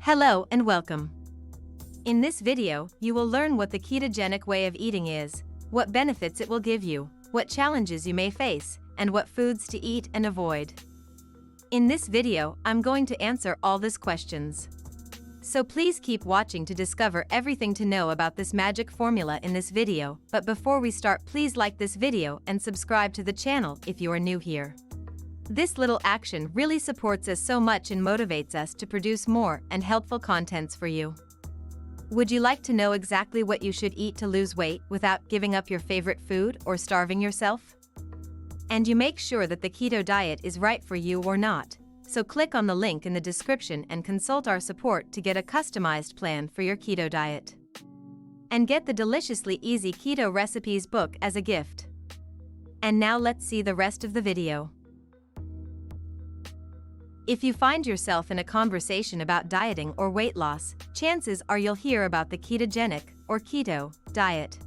Hello and welcome. In this video, you will learn what the ketogenic way of eating is, what benefits it will give you, what challenges you may face, and what foods to eat and avoid. In this video, I'm going to answer all these questions. So please keep watching to discover everything to know about this magic formula in this video. But before we start, please like this video and subscribe to the channel if you are new here. This little action really supports us so much and motivates us to produce more and helpful contents for you. Would you like to know exactly what you should eat to lose weight without giving up your favorite food or starving yourself? And you make sure that the keto diet is right for you or not. So click on the link in the description and consult our support to get a customized plan for your keto diet. And get the deliciously easy keto recipes book as a gift. And now let's see the rest of the video. If you find yourself in a conversation about dieting or weight loss, chances are you'll hear about the ketogenic, or keto, diet.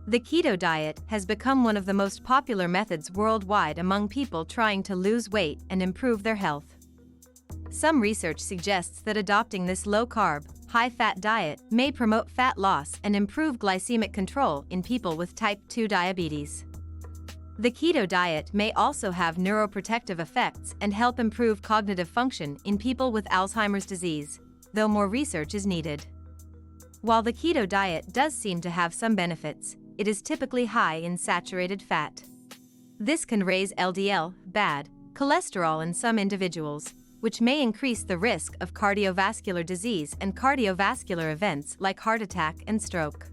The keto diet has become one of the most popular methods worldwide among people trying to lose weight and improve their health. Some research suggests that adopting this low-carb, high-fat diet may promote fat loss and improve glycemic control in people with type 2 diabetes. The keto diet may also have neuroprotective effects and help improve cognitive function in people with Alzheimer's disease, though more research is needed. While the keto diet does seem to have some benefits, it is typically high in saturated fat. This can raise LDL, bad cholesterol in some individuals, which may increase the risk of cardiovascular disease and cardiovascular events like heart attack and stroke.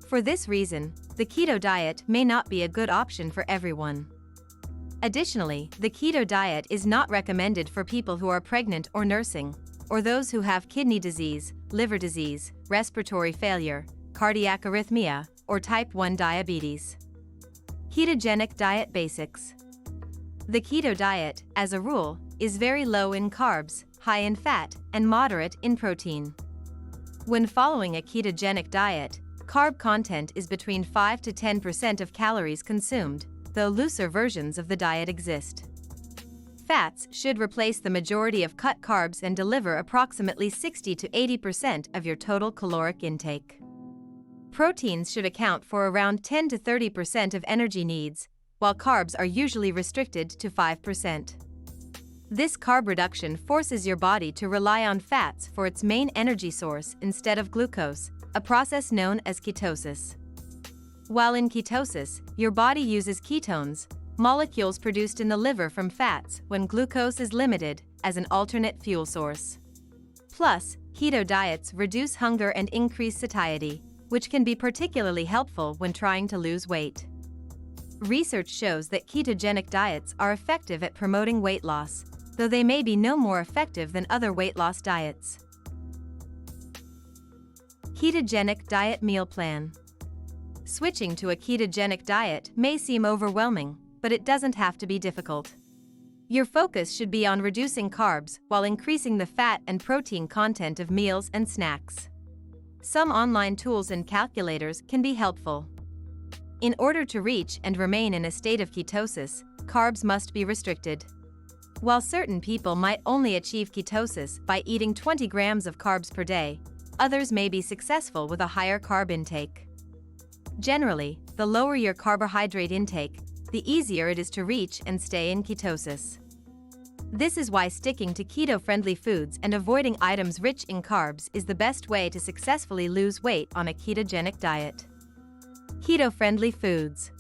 For this reason, the keto diet may not be a good option for everyone. Additionally, the keto diet is not recommended for people who are pregnant or nursing, or those who have kidney disease, liver disease, respiratory failure, cardiac arrhythmia, or type 1 diabetes. Ketogenic diet basics. The keto diet, as a rule, is very low in carbs, high in fat, and moderate in protein. When following a ketogenic diet, carb content is between 5 to 10% of calories consumed, though looser versions of the diet exist. Fats should replace the majority of cut carbs and deliver approximately 60 to 80% of your total caloric intake. Proteins should account for around 10 to 30% of energy needs, while carbs are usually restricted to 5%. This carb reduction forces your body to rely on fats for its main energy source instead of glucose, a process known as ketosis. While in ketosis, your body uses ketones, molecules produced in the liver from fats when glucose is limited, as an alternate fuel source. Plus, keto diets reduce hunger and increase satiety, which can be particularly helpful when trying to lose weight. Research shows that ketogenic diets are effective at promoting weight loss, though they may be no more effective than other weight loss diets. Ketogenic diet meal plan. Switching to a ketogenic diet may seem overwhelming, but it doesn't have to be difficult. Your focus should be on reducing carbs while increasing the fat and protein content of meals and snacks. Some online tools and calculators can be helpful. In order to reach and remain in a state of ketosis, carbs must be restricted. While certain people might only achieve ketosis by eating 20 grams of carbs per day, others may be successful with a higher carb intake. Generally, the lower your carbohydrate intake, the easier it is to reach and stay in ketosis. This is why sticking to keto-friendly foods and avoiding items rich in carbs is the best way to successfully lose weight on a ketogenic diet. Keto-friendly foods.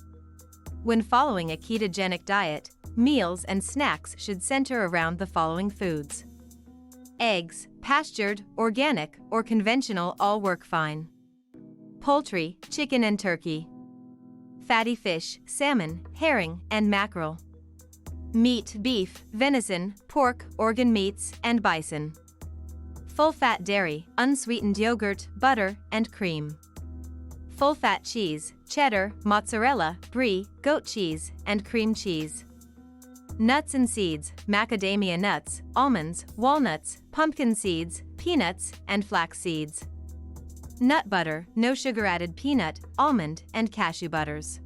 When following a ketogenic diet, meals and snacks should center around the following foods. Eggs, pastured, organic, or conventional all work fine. Poultry, chicken and turkey. Fatty fish, salmon, herring, and mackerel. Meat, beef, venison, pork, organ meats, and bison. Full-fat dairy, unsweetened yogurt, butter, and cream. Full-fat cheese, cheddar, mozzarella, brie, goat cheese, and cream cheese. Nuts and seeds, macadamia nuts, almonds, walnuts, pumpkin seeds, peanuts, and flax seeds. Nut butter, no sugar added peanut, almond, and cashew butters.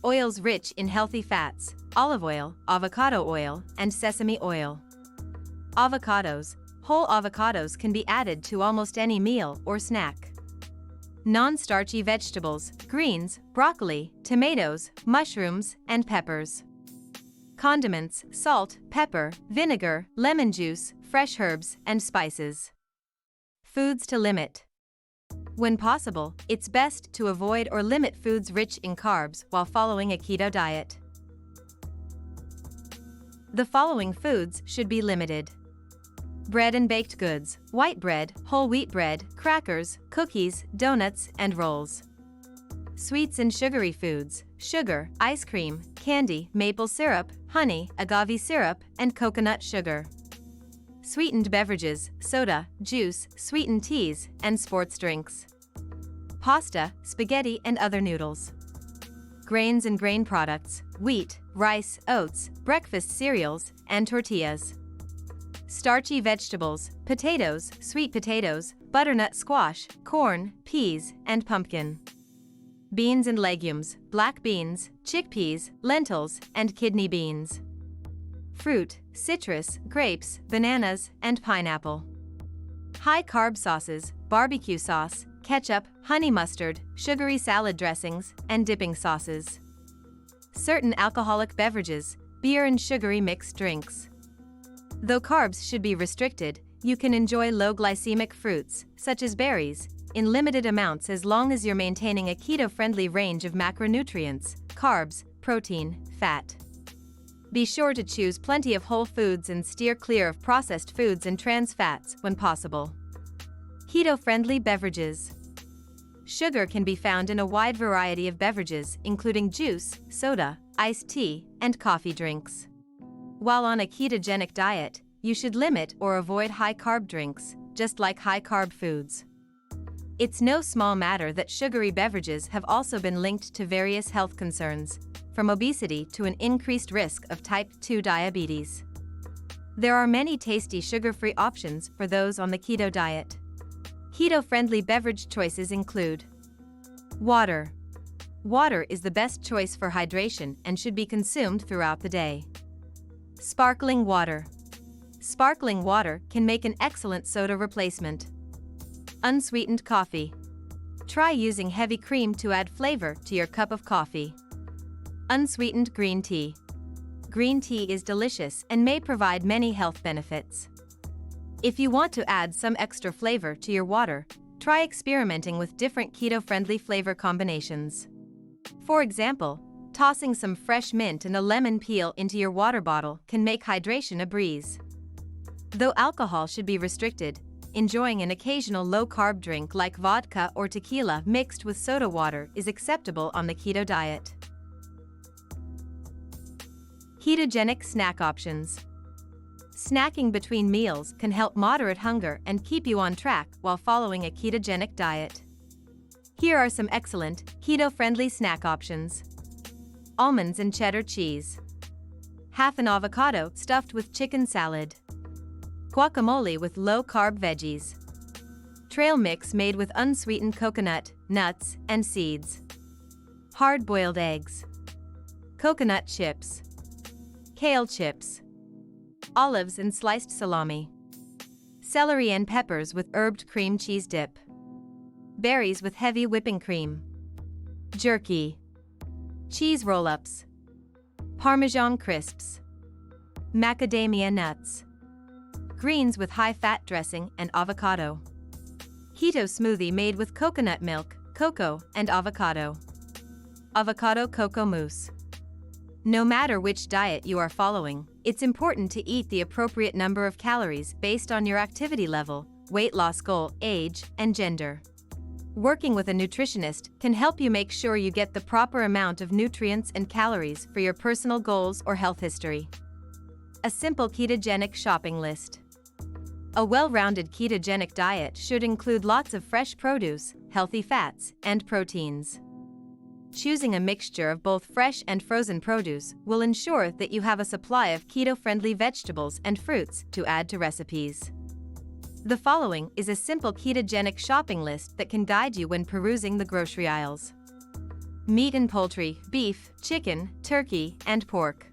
Oils rich in healthy fats, olive oil, avocado oil, and sesame oil. Avocados, whole avocados can be added to almost any meal or snack. Non-starchy vegetables, greens, broccoli, tomatoes, mushrooms, and peppers. Condiments, salt, pepper, vinegar, lemon juice, fresh herbs, and spices. Foods to limit. When possible, it's best to avoid or limit foods rich in carbs while following a keto diet. The following foods should be limited: bread and baked goods, white bread, whole wheat bread, crackers, cookies, donuts, and rolls. Sweets and sugary foods, sugar, ice cream, candy, maple syrup, honey, agave syrup, and coconut sugar. Sweetened beverages, soda, juice, sweetened teas, and sports drinks. Pasta, spaghetti, and other noodles. Grains and grain products, wheat, rice, oats, breakfast cereals, and tortillas. Starchy vegetables, potatoes, sweet potatoes, butternut squash, corn, peas, and pumpkin. Beans and legumes, black beans, chickpeas, lentils, and kidney beans. Fruit, citrus, grapes, bananas, and pineapple. High-carb sauces, barbecue sauce, ketchup, honey mustard, sugary salad dressings, and dipping sauces. Certain alcoholic beverages, beer and sugary mixed drinks. Though carbs should be restricted, you can enjoy low-glycemic fruits, such as berries, in limited amounts as long as you're maintaining a keto-friendly range of macronutrients, carbs, protein, fat. Be sure to choose plenty of whole foods and steer clear of processed foods and trans fats when possible. Keto-friendly beverages. Sugar can be found in a wide variety of beverages, including juice, soda, iced tea, and coffee drinks. While on a ketogenic diet, you should limit or avoid high-carb drinks, just like high-carb foods. It's no small matter that sugary beverages have also been linked to various health concerns, from obesity to an increased risk of type 2 diabetes. There are many tasty sugar-free options for those on the keto diet. Keto-friendly beverage choices include water. Water is the best choice for hydration and should be consumed throughout the day. Sparkling water. Sparkling water can make an excellent soda replacement. Unsweetened coffee. Try using heavy cream to add flavor to your cup of coffee. Unsweetened green tea. Green tea is delicious and may provide many health benefits. If you want to add some extra flavor to your water, try experimenting with different keto-friendly flavor combinations. For example, tossing some fresh mint and a lemon peel into your water bottle can make hydration a breeze. Though alcohol should be restricted, enjoying an occasional low-carb drink like vodka or tequila mixed with soda water is acceptable on the keto diet. Ketogenic snack options. Snacking between meals can help moderate hunger and keep you on track while following a ketogenic diet. Here are some excellent, keto-friendly snack options. Almonds and cheddar cheese. Half an avocado stuffed with chicken salad. Guacamole with low-carb veggies. Trail mix made with unsweetened coconut, nuts, and seeds. Hard-boiled eggs. Coconut chips. Kale chips. Olives and sliced salami. Celery and peppers with herbed cream cheese dip. Berries with heavy whipping cream. Jerky. Cheese roll-ups. Parmesan crisps. Macadamia nuts. Greens with high-fat dressing and avocado. Keto smoothie made with coconut milk, cocoa, and avocado. Avocado cocoa mousse. No matter which diet you are following, it's important to eat the appropriate number of calories based on your activity level, weight loss goal, age, and gender. Working with a nutritionist can help you make sure you get the proper amount of nutrients and calories for your personal goals or health history. A simple ketogenic shopping list. A well-rounded ketogenic diet should include lots of fresh produce, healthy fats, and proteins. Choosing a mixture of both fresh and frozen produce will ensure that you have a supply of keto-friendly vegetables and fruits to add to recipes. The following is a simple ketogenic shopping list that can guide you when perusing the grocery aisles. Meat and poultry, beef, chicken, turkey, and pork.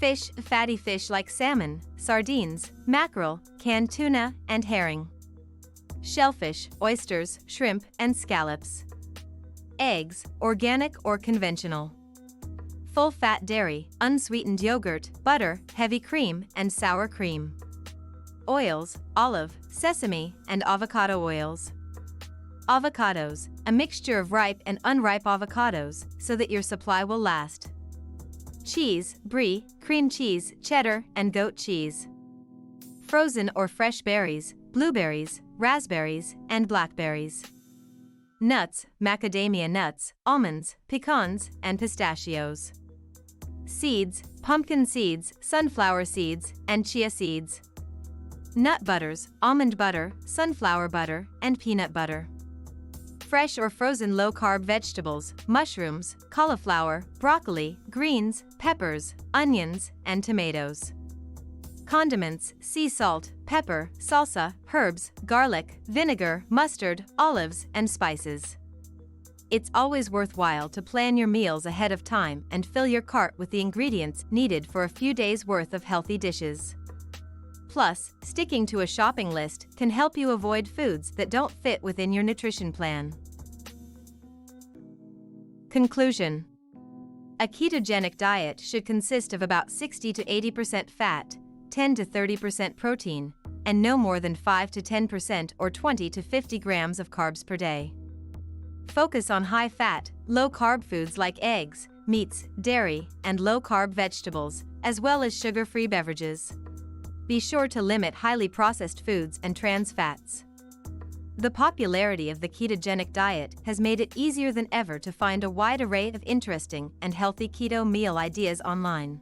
Fish, fatty fish like salmon, sardines, mackerel, canned tuna, and herring. Shellfish, oysters, shrimp, and scallops. Eggs, organic or conventional. Full-fat dairy, unsweetened yogurt, butter, heavy cream, and sour cream. Oils, olive, sesame, and avocado oils. Avocados, a mixture of ripe and unripe avocados, so that your supply will last. Cheese, brie, cream cheese, cheddar, and goat cheese. Frozen or fresh berries, blueberries, raspberries, and blackberries. Nuts, macadamia nuts, almonds, pecans, and pistachios. Seeds, pumpkin seeds, sunflower seeds, and chia seeds. Nut butters, almond butter, sunflower butter, and peanut butter. Fresh or frozen low-carb vegetables, mushrooms, cauliflower, broccoli, greens, peppers, onions, and tomatoes. Condiments, sea salt, pepper, salsa, herbs, garlic, vinegar, mustard, olives, and spices. It's always worthwhile to plan your meals ahead of time and fill your cart with the ingredients needed for a few days' worth of healthy dishes. Plus, sticking to a shopping list can help you avoid foods that don't fit within your nutrition plan. Conclusion: a ketogenic diet should consist of about 60 to 80% fat, 10 to 30% protein, and no more than 5 to 10% or 20 to 50 grams of carbs per day. Focus on high-fat, low-carb foods like eggs, meats, dairy, and low-carb vegetables, as well as sugar-free beverages. Be sure to limit highly processed foods and trans fats. The popularity of the ketogenic diet has made it easier than ever to find a wide array of interesting and healthy keto meal ideas online.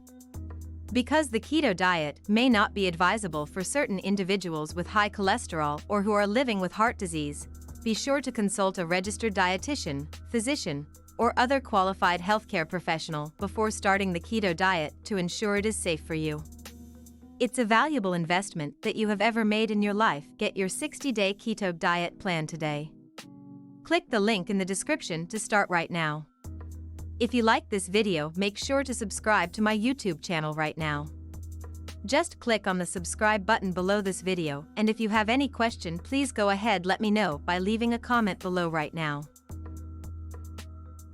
Because the keto diet may not be advisable for certain individuals with high cholesterol or who are living with heart disease, be sure to consult a registered dietitian, physician, or other qualified healthcare professional before starting the keto diet to ensure it is safe for you. It's a valuable investment that you have ever made in your life. Get your 60-day keto diet plan today. Click the link in the description to start right now. If you like this video, make sure to subscribe to my YouTube channel right now. Just click on the subscribe button below this video, and if you have any question, please go ahead, let me know by leaving a comment below right now.